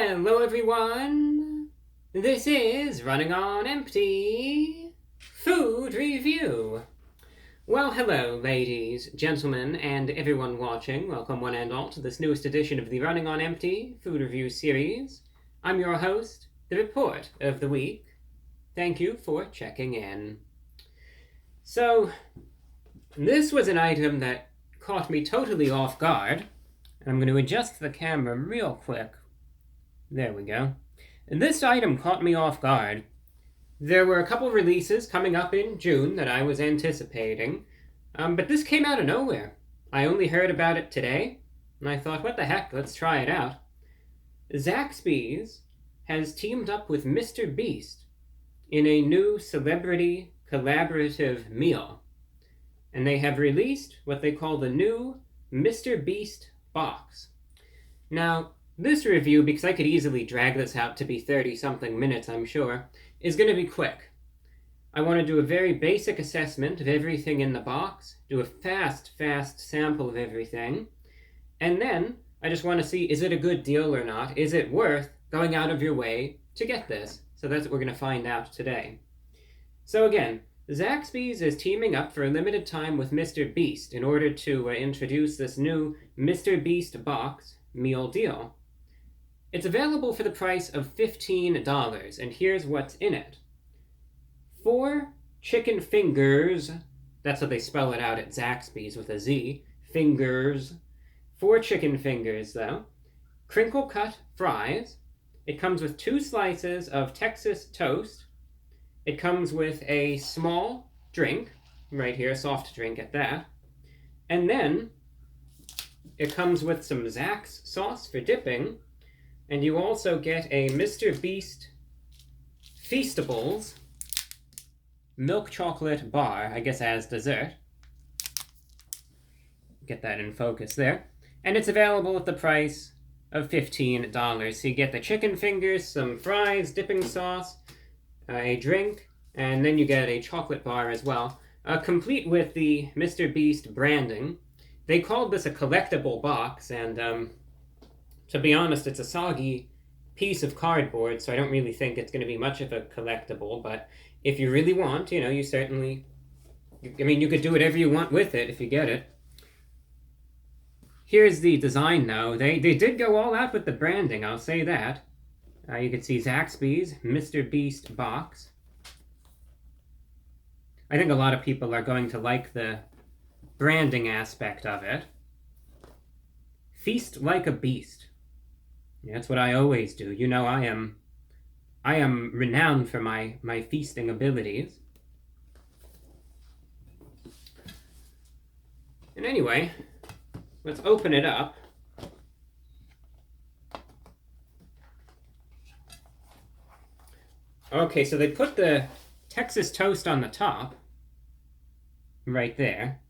Hello everyone! This is Running on Empty Food Review. Well, hello ladies, gentlemen, and everyone watching. Welcome one and all to this newest edition of the Running on Empty Food Review series. I'm your host, the Report of the Week. Thank you for checking in. So, this was an item that caught me totally off guard. I'm going to adjust the camera real quick. There we go. And this item caught me off guard. There were a couple releases coming up in June that I was anticipating, but this came out of nowhere. I only heard about it today, and I thought, what the heck, let's try it out. Zaxby's has teamed up with MrBeast in a new celebrity collaborative meal, and they have released what they call the new MrBeast Box. Now, this review, because I could easily drag this out to be 30-something minutes, I'm sure, is going to be quick. I want to do a very basic assessment of everything in the box, do a fast sample of everything, and then I just want to see, is it a good deal or not? Is it worth going out of your way to get this? So that's what we're going to find out today. So again, Zaxby's is teaming up for a limited time with MrBeast in order to introduce this new MrBeast Box meal deal. It's available for the price of $15, and here's what's in it. 4 chicken fingers, that's how they spell it out at Zaxby's with a Z, fingers. 4 chicken fingers, though. Crinkle-Cut Fries. It comes with 2 slices of Texas toast. It comes with a small drink, right here, soft drink at that. And then it comes with some Zax sauce for dipping. And you also get a MrBeast Feastables milk chocolate bar, I guess as dessert. Get that in focus there. And it's available at the price of $15. So you get the chicken fingers, some fries, dipping sauce, a drink, and then you get a chocolate bar as well, complete with the MrBeast branding. They called this a collectible box, and to be honest, it's a soggy piece of cardboard, so I don't really think it's going to be much of a collectible, but if you really want, you certainly, you could do whatever you want with it if you get it. Here's the design, though. They did go all out with the branding, I'll say that. You can see Zaxby's MrBeast Box. I think a lot of people are going to like the branding aspect of it. Feast like a beast. That's what I always do. I am renowned for my feasting abilities. And anyway, let's open it up. Okay, so they put the Texas toast on the top, right there.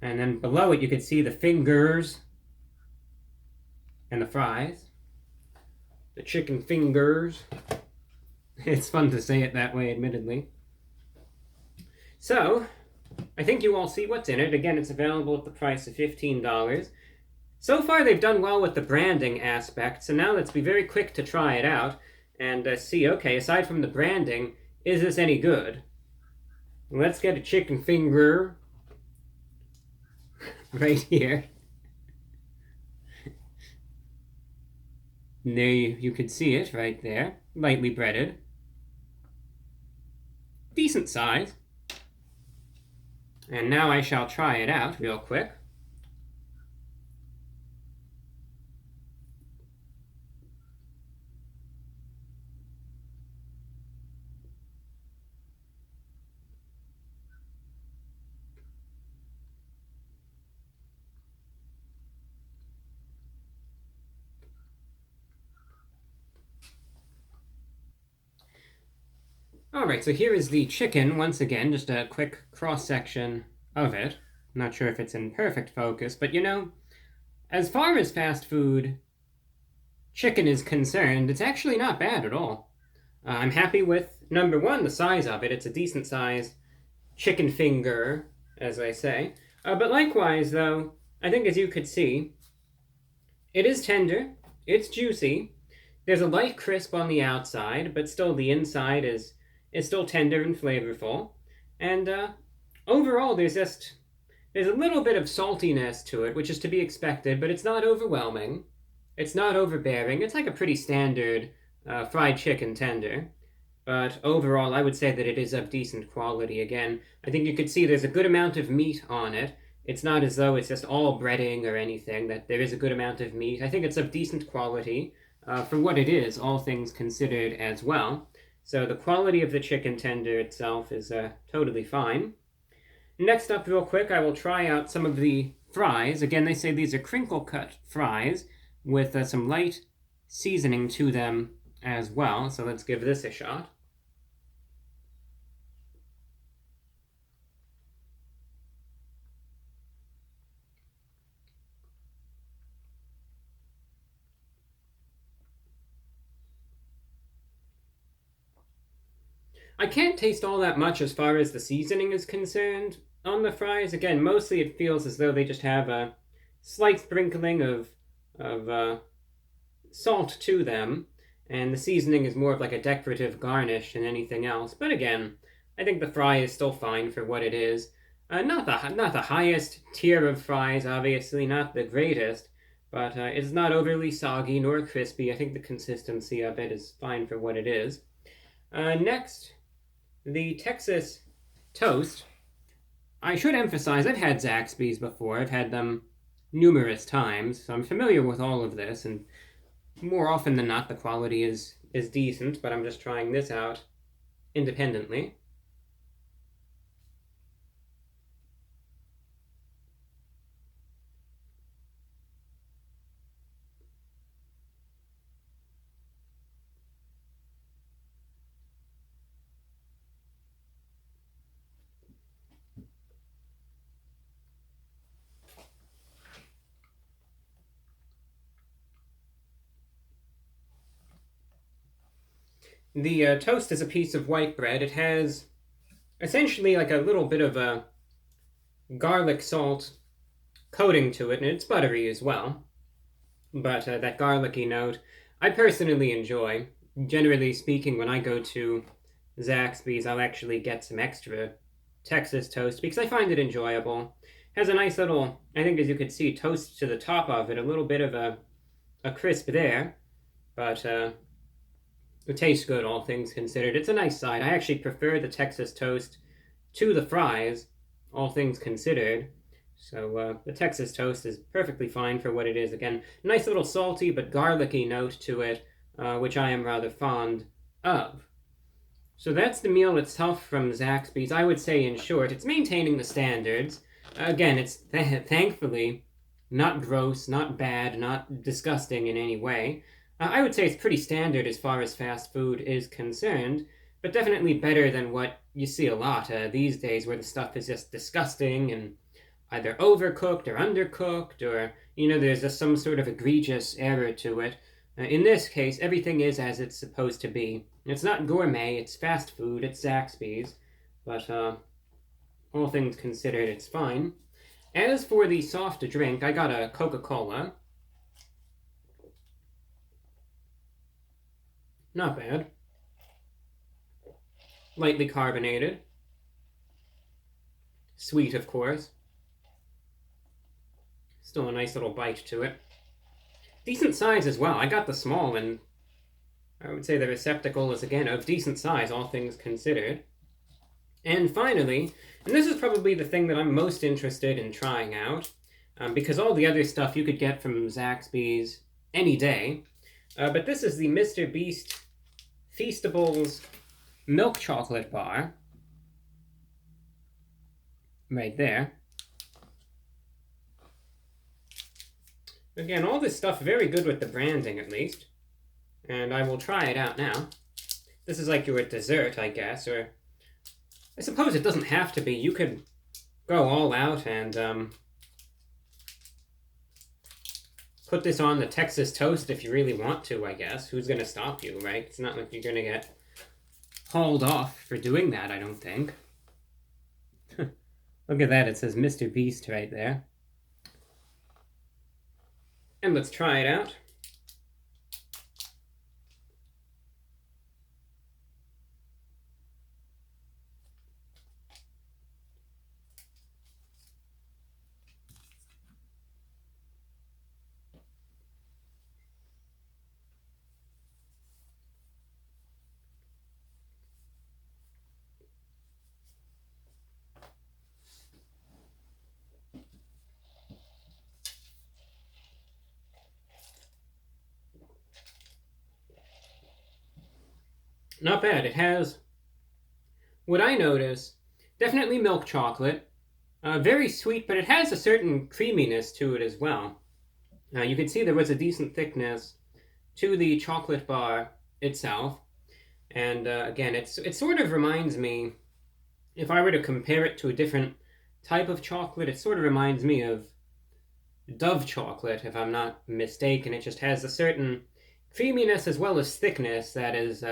And then below it you could see the fingers and the fries. The chicken fingers. It's fun to say it that way, admittedly. So, I think you all see what's in it. Again, it's available at the price of $15. So far, they've done well with the branding aspect, so now let's be very quick to try it out and see, okay, aside from the branding, is this any good? Let's get a chicken finger right here. And there you can see it right there, lightly breaded. Decent size. And now I shall try it out real quick. Alright, so here is the chicken, once again, just a quick cross-section of it. I'm not sure if it's in perfect focus, but as far as fast food chicken is concerned, it's actually not bad at all. I'm happy with, number one, the size of it. It's a decent sized chicken finger, as I say. But likewise, though, I think as you could see, It is tender, it's juicy. There's a light crisp on the outside, but still the inside is still tender and flavorful. And overall, there's a little bit of saltiness to it, which is to be expected, but it's not overwhelming. It's not overbearing. It's like a pretty standard fried chicken tender. But overall, I would say that it is of decent quality. Again, I think you could see there's a good amount of meat on it. It's not as though it's just all breading or anything, that there is a good amount of meat. I think it's of decent quality for what it is, all things considered as well. So the quality of the chicken tender itself is totally fine. Next up, real quick, I will try out some of the fries. Again, they say these are crinkle-cut fries with some light seasoning to them as well. So let's give this a shot. I can't taste all that much as far as the seasoning is concerned on the fries. Again, mostly it feels as though they just have a slight sprinkling of salt to them, and the seasoning is more of like a decorative garnish than anything else. But again, I think the fry is still fine for what it is. Not the highest tier of fries, obviously, not the greatest, but it's not overly soggy nor crispy. I think the consistency of it is fine for what it is. Next, the Texas toast. I should emphasize, I've had Zaxby's before. I've had them numerous times, so I'm familiar with all of this, and more often than not, the quality is decent, but I'm just trying this out independently. The toast is a piece of white bread. It has essentially like a little bit of a garlic salt coating to it, and it's buttery as well. But that garlicky note, I personally enjoy. Generally speaking, when I go to Zaxby's, I'll actually get some extra Texas toast because I find it enjoyable. Has a nice little, I think as you could see, toast to the top of it, a little bit of a crisp there, but it tastes good, all things considered. It's a nice side. I actually prefer the Texas toast to the fries, all things considered. So the Texas toast is perfectly fine for what it is. Again, nice little salty but garlicky note to it, which I am rather fond of. So that's the meal itself from Zaxby's. I would say, in short, it's maintaining the standards. Again, it's thankfully not gross, not bad, not disgusting in any way. I would say it's pretty standard as far as fast food is concerned, but definitely better than what you see a lot these days, where the stuff is just disgusting and either overcooked or undercooked, or, there's just some sort of egregious error to it. In this case, everything is as it's supposed to be. It's not gourmet, it's fast food, it's Zaxby's, but all things considered, it's fine. As for the soft drink, I got a Coca-Cola. Not bad. Lightly carbonated. Sweet, of course. Still a nice little bite to it. Decent size as well. I got the small, and I would say the receptacle is, again, of decent size, all things considered. And finally, and this is probably the thing that I'm most interested in trying out, because all the other stuff you could get from Zaxby's any day, but this is the MrBeast Feastables milk chocolate bar. Right there. Again, all this stuff very good with the branding, at least. And I will try it out now. This is like your dessert, I guess, or I suppose it doesn't have to be. You could go all out and put this on the Texas toast if you really want to, I guess. Who's going to stop you, right? It's not like you're going to get hauled off for doing that, I don't think. Look at that, it says MrBeast right there. And let's try it out. Not bad. It has, what I notice, definitely milk chocolate. Very sweet, but it has a certain creaminess to it as well. You can see there was a decent thickness to the chocolate bar itself. And again, it sort of reminds me, if I were to compare it to a different type of chocolate, it sort of reminds me of Dove chocolate, if I'm not mistaken. It just has a certain creaminess as well as thickness that is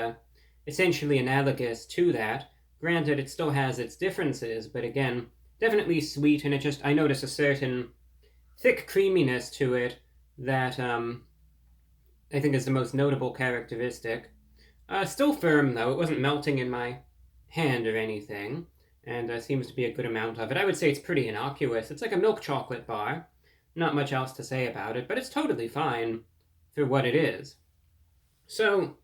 essentially analogous to that. Granted, it still has its differences, but again, definitely sweet, and I notice a certain thick creaminess to it that I think is the most notable characteristic. Still firm, though. It wasn't melting in my hand or anything, and seems to be a good amount of it. I would say it's pretty innocuous. It's like a milk chocolate bar. Not much else to say about it, but it's totally fine for what it is. So,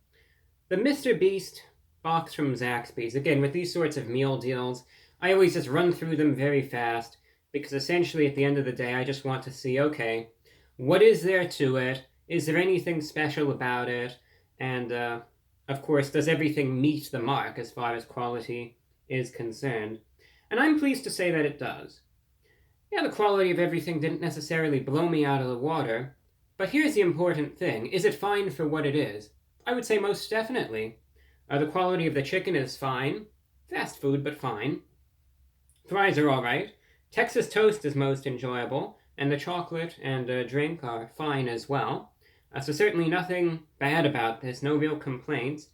the MrBeast Box from Zaxby's. Again, with these sorts of meal deals, I always just run through them very fast, because essentially at the end of the day, I just want to see, okay, what is there to it? Is there anything special about it? And, of course, does everything meet the mark as far as quality is concerned? And I'm pleased to say that it does. Yeah, the quality of everything didn't necessarily blow me out of the water, but here's the important thing. Is it fine for what it is? I would say most definitely. The quality of the chicken is fine. Fast food, but fine. Fries are alright. Texas toast is most enjoyable, and the chocolate and drink are fine as well. So certainly nothing bad about this, no real complaints.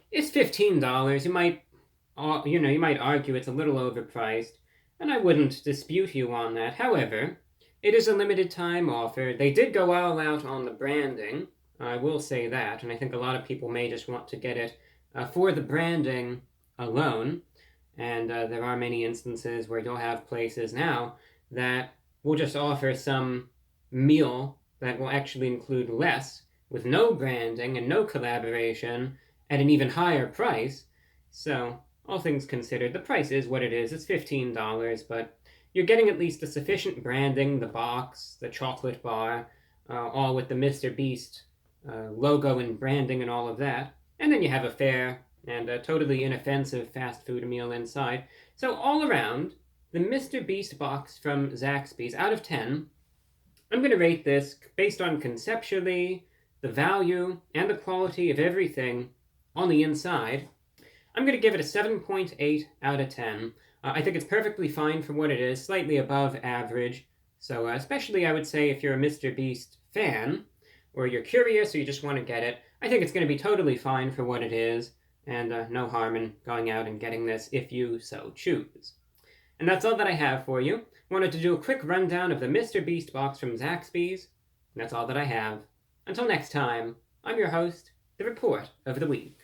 It's $15. You might argue it's a little overpriced, and I wouldn't dispute you on that. However, it is a limited time offer. They did go all out on the branding, I will say that, and I think a lot of people may just want to get it for the branding alone. And there are many instances where you'll have places now that will just offer some meal that will actually include less, with no branding and no collaboration, at an even higher price. So, all things considered, the price is what it is. It's $15, but you're getting at least a sufficient branding, the box, the chocolate bar, all with the MrBeast logo and branding and all of that. And then you have a fair and a totally inoffensive fast food meal inside. So all around, the MrBeast Box from Zaxby's, out of 10, I'm going to rate this based on conceptually, the value, and the quality of everything on the inside. I'm going to give it a 7.8 out of 10. I think it's perfectly fine for what it is, slightly above average. So especially, I would say, if you're a MrBeast fan, or you're curious, or you just want to get it, I think it's going to be totally fine for what it is, and no harm in going out and getting this if you so choose. And that's all that I have for you. Wanted to do a quick rundown of the MrBeast Box from Zaxby's, and that's all that I have. Until next time, I'm your host, The Report of the Week.